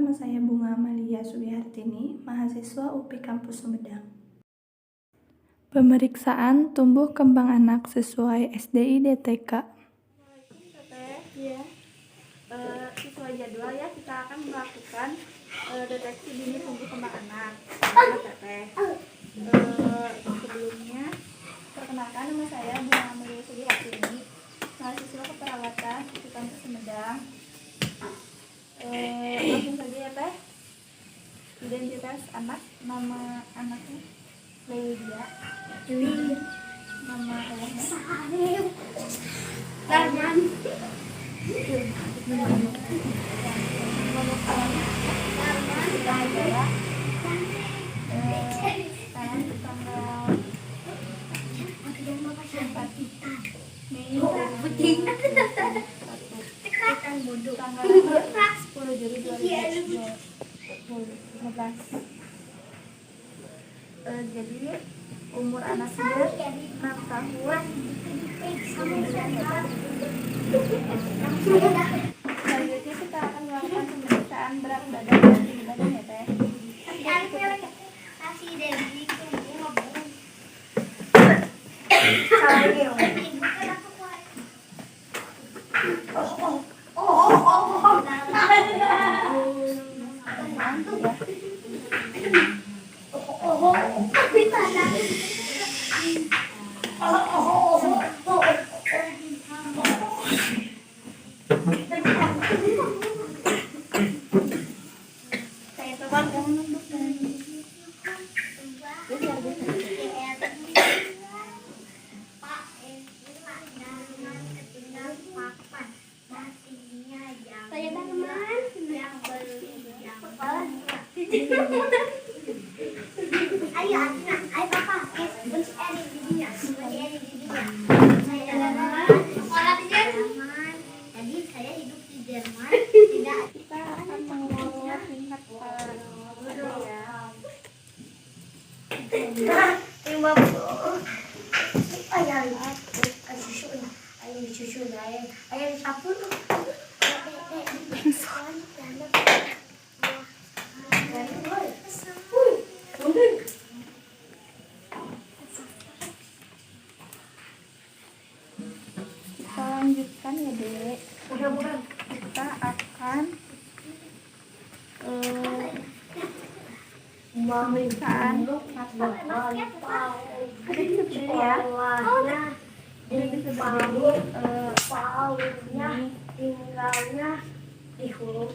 nama saya Bunga Amalia Subihartini, mahasiswa UPI Kampus Sumedang. Pemeriksaan tumbuh kembang anak sesuai SDI DTK. Assalamualaikum Teteh. Ya. Sesuai jadwal ya, kita akan melakukan deteksi dini tumbuh kembang anak. Teteh. Sebelumnya, perkenalkan nama saya Bunga Amalia Subihartini, mahasiswa keperawatan UPI Kampus Sumedang. Langsung saja ya Teh. Identitas anak, nama anaknya Lelia, nama ayahnya Darman, tanggal Mei 10 Juli 2015. Jadi umur anaknya 6 tahun. Selanjutnya kita akan melakukan pemeriksaan berat badan dan tinggi badan ya Teh. Kita akan mengukur tingkat kita lanjutkan ya Dek. Kita akan pemeriksaan mata. Ada di sebelah ya. Ada di sebelah tinggalnya di hulu.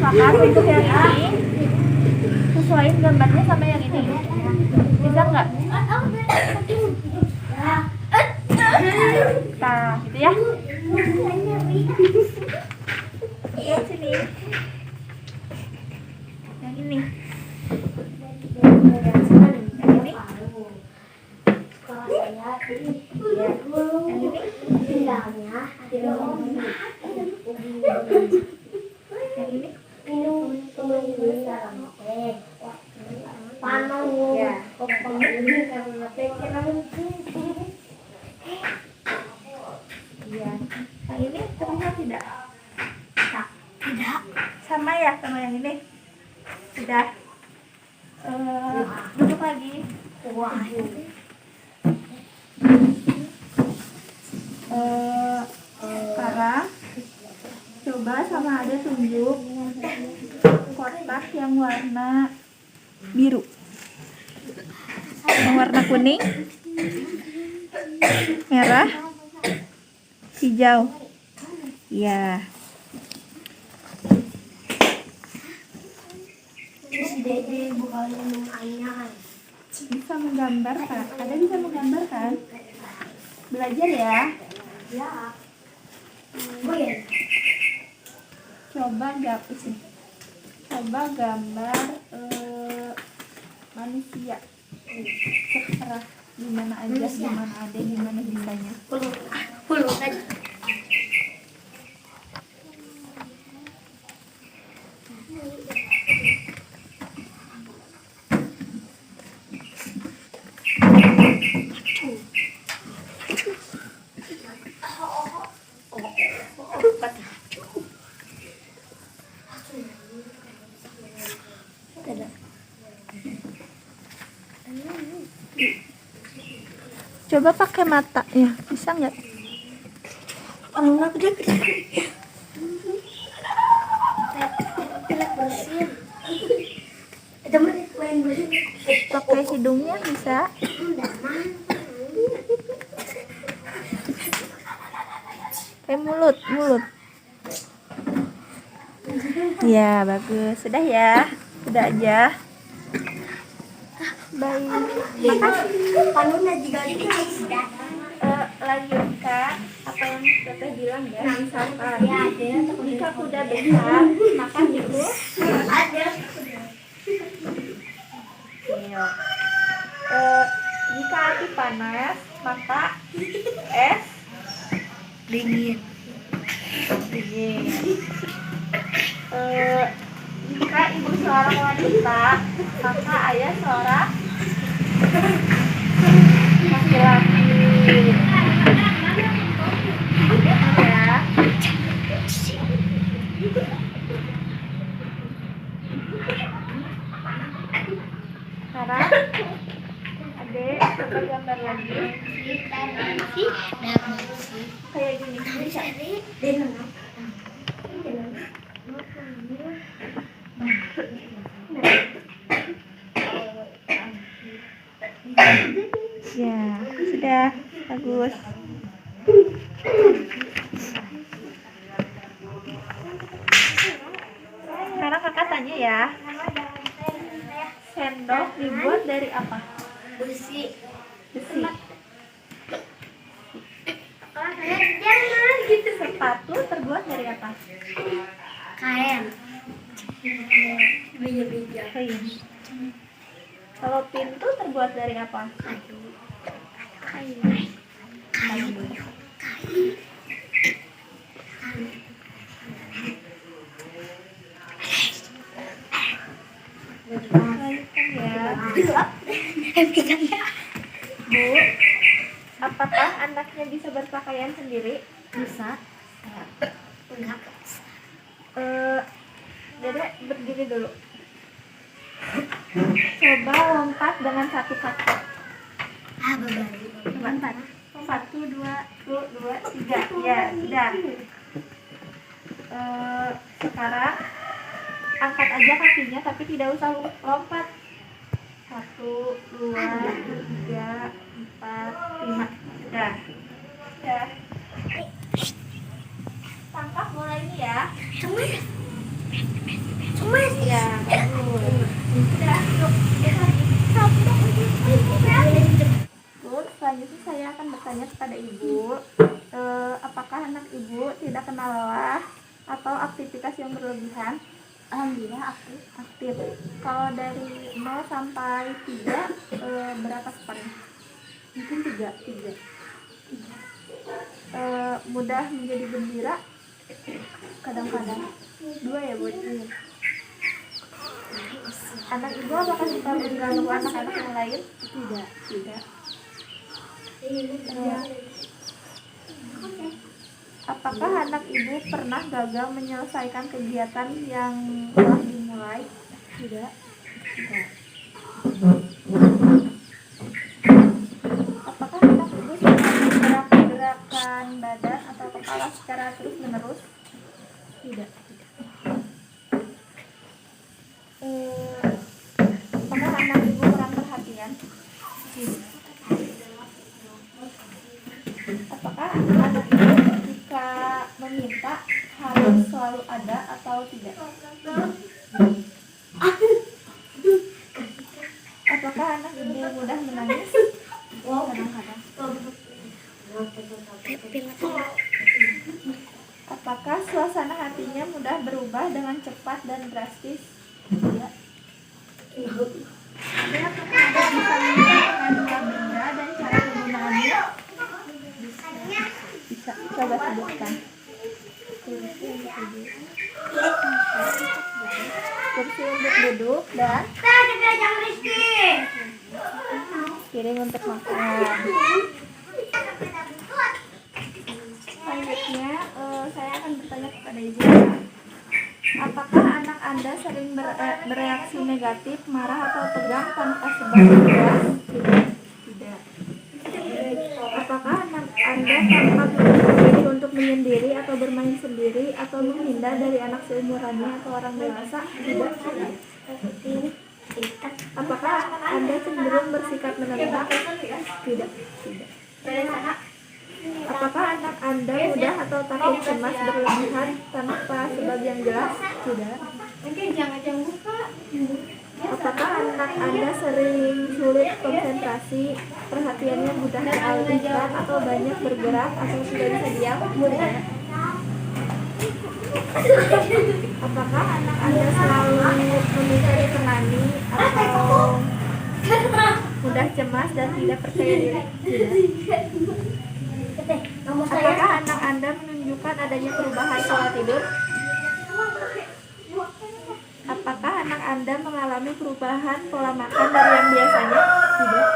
Misalkan untuk yang ini sesuaiin gambarnya sama yang ini, bisa nggak? Nah, gitu ya. Lihat sini. Yang ini. Yang ini terlihat tidak? Tidak. Sama ya sama yang ini. Sudah. Duduk lagi. Sekarang coba sama ada tunjuk kotak yang warna biru, yang warna kuning, merah, hijau. Ya. Bisa menggambarkan. Ada bisa menggambarkan. Belajar ya. Coba gambar manusia. Terserah gimana aja, gimana bisanya. Coba pakai mata ya, bisa nggak? Enggak gede. Tidak bersin. Teman main bersin. Pakai hidungnya bisa. Pakai mulut. Ya, bagus. Sudah ya. Sudah aja. Baik. Makasih. Panuna juga sudah. Lanjutkan apa yang Teteh bilang ya. Misalkan jika kuda besar, maka itu Ada. jika api panas, maka es Dingin. dingin. Jika ibu seorang wanita, maka ayah seorang laki-laki. Ya. Sekarang Adek coba gambar lagi kayak gini. Bisa. Ya, sudah bagus. Sekarang kakak tanya ya, sendok dibuat dari apa? Besi. Besi. Jangan gitu. Sepatu terbuat dari apa? Kain. Bija-bija. Kain. Kalau pintu terbuat dari apa? Kayu. Kain. Lanjutkan ya. Bu, apakah anaknya bisa berpakaian sendiri? Bisa. Enggak. Dedek berdiri dulu. Coba lompat dengan satu kaki. Berbalik. Lompat. 1, 2, 3. Ya, sudah. Sekarang angkat aja kakinya tapi tidak usah lompat. 1, 2, 3, 4, 5. Sudah. Sudah. Tangkap bola ini ya. Cemas. Ya, bagus. Sudah, yuk. Bu, selanjutnya saya akan bertanya kepada ibu, apakah anak ibu tidak kenal lelah atau aktivitas yang berlebihan? Alhamdulillah aku Aktif. Kalau dari 0 sampai 3, berapa skornya? Mungkin 3. Mudah menjadi gembira? Kadang-kadang. 2 ya, Bu? Anak ibu apakah suka mengganggu anak-anak yang lain? Tidak. Apakah anak ibu pernah gagal menyelesaikan kegiatan yang telah dimulai? Tidak. Apakah anak ibu suka menggerak-gerakan badan atau kepala secara terus-menerus? Tidak. Apakah anak ibu kurang perhatian? Tidak. Apakah anak ibu jika meminta harus selalu ada atau tidak? Apakah anak ibu mudah menangis? Kadang-kadang. Apakah suasana hatinya mudah berubah dengan cepat dan drastis? Tidak. Apakah ada bisa menjelaskan dua benda dan cara penggunaannya? Bisa. Coba sebutkan. Kursi untuk duduk dan piring untuk makan. Selanjutnya saya akan bertanya kepada ibu, apakah anak Anda sering bereaksi negatif, marah atau tegang tanpa sebab yang jelas? Tidak. Apakah anak Anda tampak lebih memilih untuk menyendiri atau bermain sendiri atau menghindar dari anak seumurannya atau orang dewasa? Tidak. Apakah anak Anda cenderung bersikap menentang? Tidak. Apakah anak Anda mudah atau takut cemas berlebihan tanpa sebab yang jelas? Tidak. Apakah anak Anda sering sulit konsentrasi, perhatiannya mudah teralihkan atau banyak bergerak atau tidak bisa diam? Tidak. Apakah anak Anda selalu memiliki temani atau mudah cemas dan tidak percaya diri? Tidak. Apakah anak Anda menunjukkan adanya perubahan pola tidur? Apakah anak Anda mengalami perubahan pola makan dari yang biasanya? Tidak.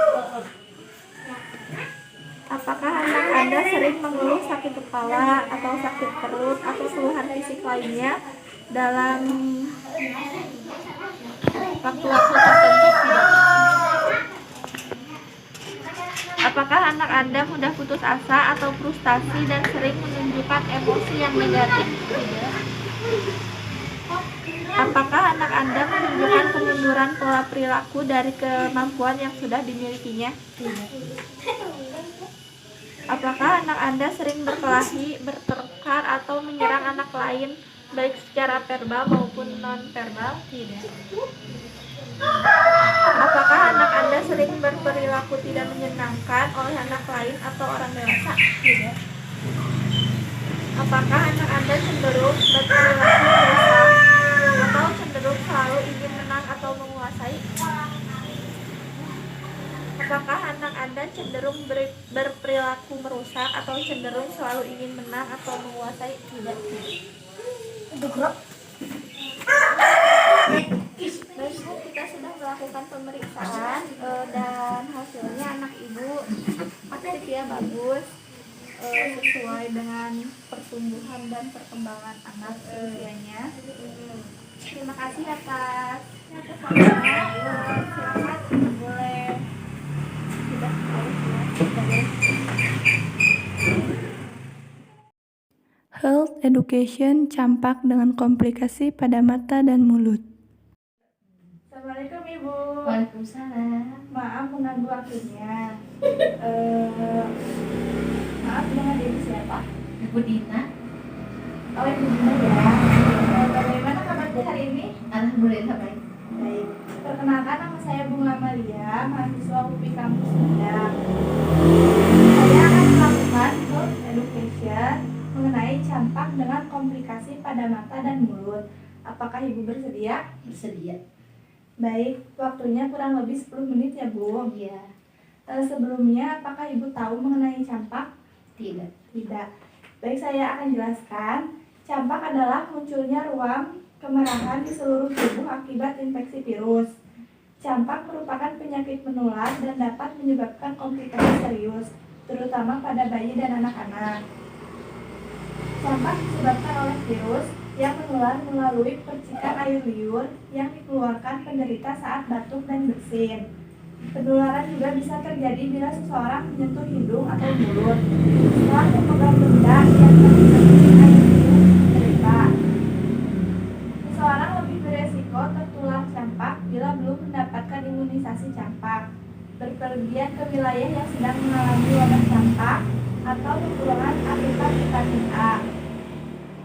Apakah anak Anda sering mengeluh sakit kepala atau sakit perut atau keluhan fisik lainnya dalam waktu-waktu tertentu? Tidak. Apakah anak Anda mudah putus asa atau frustasi dan sering menunjukkan emosi yang negatif? Tidak. Apakah anak Anda menunjukkan kemunduran pola perilaku dari kemampuan yang sudah dimilikinya? Tidak. Apakah anak Anda sering berkelahi, bertengkar, atau menyerang anak lain, baik secara verbal maupun non-verbal? Tidak. Apakah anak Anda sering berperilaku tidak menyenangkan oleh anak lain atau orang dewasa? Tidak. Apakah anak Anda cenderung berperilaku merusak atau cenderung selalu ingin menang atau menguasai? Apakah anak Anda cenderung berperilaku merusak atau cenderung selalu ingin menang atau menguasai? Tidak. Baik, Bu, kita sudah melakukan pemeriksaan dan hasilnya anak Ibu aktif ya, bagus, sesuai dengan pertumbuhan dan perkembangan anak usianya. Terima kasih atas kesabarannya. Silakan boleh sudah Health Education campak dengan komplikasi pada mata dan mulut. Assalamualaikum Ibu. Waalaikumsalam. Maaf mengganggu waktunya. Maaf dengan diri siapa? Ibu Dina. Oh, Ibu Dina ya. Bagaimana kabarnya hari ini? Alhamdulillah baik. Baik. Perkenalkan, nama saya Bunga Maria, mahasiswa UPI Kampus Sumedang. Saya akan melakukan health education mengenai campak dengan komplikasi pada mata dan mulut. Apakah Ibu bersedia? Bersedia. Baik, waktunya kurang lebih 10 menit ya Bu. Iya. Sebelumnya, apakah Ibu tahu mengenai campak? Tidak. Tidak. Baik, saya akan jelaskan. Campak adalah munculnya ruam kemerahan di seluruh tubuh akibat infeksi virus. Campak merupakan penyakit menular dan dapat menyebabkan komplikasi serius, terutama pada bayi dan anak-anak. Campak disebabkan oleh virus yang menular melalui percikan air liur yang dikeluarkan penderita saat batuk dan bersin. Penularan juga bisa terjadi bila seseorang menyentuh hidung atau mulut setelah memegang benda yang terkena air liur penderita. Seseorang lebih beresiko tertular campak bila belum mendapatkan imunisasi campak, berpergian ke wilayah yang sedang mengalami wabah campak, atau kekurangan asupan vitamin A.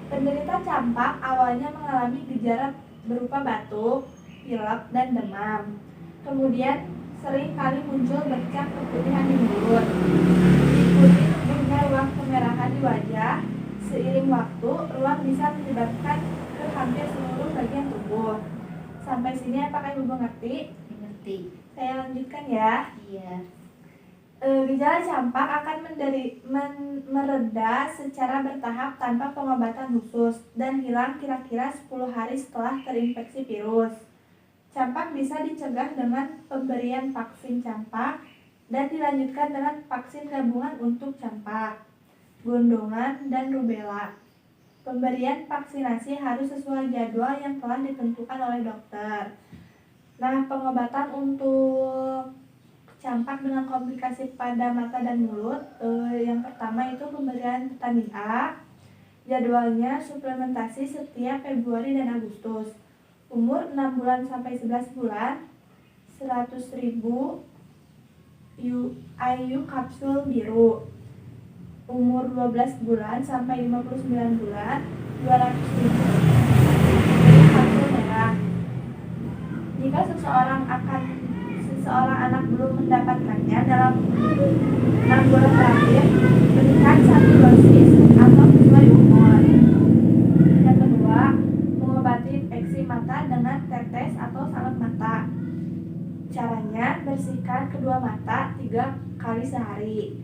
Penderita campak awalnya mengalami gejala berupa batuk, pilek, dan demam. Kemudian sering kali muncul bercak keputihan di mulut, diikuti tumbuhnya ruang kemerahan di wajah. Seiring waktu, ruang bisa menyebabkan ke hampir seluruh bagian tubuh. Sampai sini apakah Ibu mengerti? Mengerti. Saya lanjutkan ya. Iya. Gejala campak akan mereda secara bertahap tanpa pengobatan khusus dan hilang kira-kira 10 hari setelah terinfeksi virus. Campak bisa dicegah dengan pemberian vaksin campak dan dilanjutkan dengan vaksin gabungan untuk campak, gondongan, dan rubella. Pemberian vaksinasi harus sesuai jadwal yang telah ditentukan oleh dokter. Nah, pengobatan untuk campak dengan komplikasi pada mata dan mulut, yang pertama itu pemberian vitamin A. Jadwalnya suplementasi setiap Februari dan Agustus. Umur 6 bulan sampai 11 bulan, 100.000 IU kapsul biru. Umur 12 bulan sampai 59 bulan, 200.000 kapsul merah. Jika seseorang anak belum mendapatkannya dalam 6 bulan terakhir, berikan 1 dosis atau sesuai umur. Yang kedua, mengobati infeksi mata dengan tetes atau salep mata. Caranya, bersihkan kedua mata 3 kali sehari.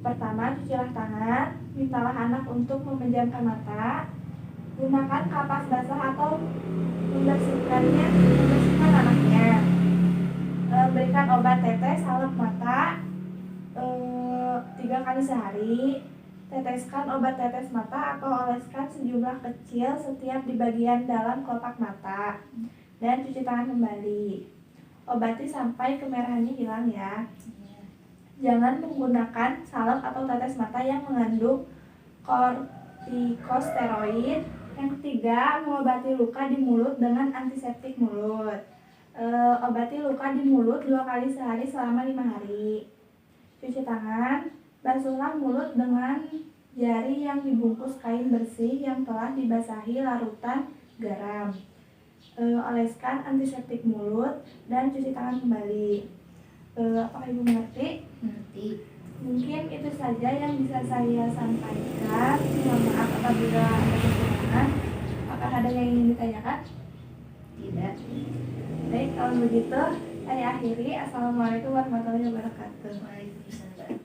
Pertama, cucilah tangan, mintalah anak untuk memejamkan mata, gunakan kapas basah atau membersihkan anaknya. Berikan obat tetes salep mata 3 kali sehari. Teteskan obat tetes mata atau oleskan sejumlah kecil setiap di bagian dalam kelopak mata, dan cuci tangan kembali. Obati sampai kemerahannya hilang ya. Jangan menggunakan salep atau tetes mata yang mengandung kortikosteroid. Yang ketiga, mengobati luka di mulut dengan antiseptik mulut. Obati luka di mulut 2 kali sehari selama 5 hari. Cuci tangan, basuhlah mulut dengan jari yang dibungkus kain bersih yang telah dibasahi larutan garam. Oleskan antiseptik mulut dan cuci tangan kembali. Apakah Ibu mengerti? Nanti Mungkin itu saja yang bisa saya sampaikan. Mohon maaf apabila ada kekurangan. Apakah ada yang ingin ditanyakan? tidak. Baik, kalau begitu saya akhiri. Assalamualaikum warahmatullahi wabarakatuh. Waalaikumsalam.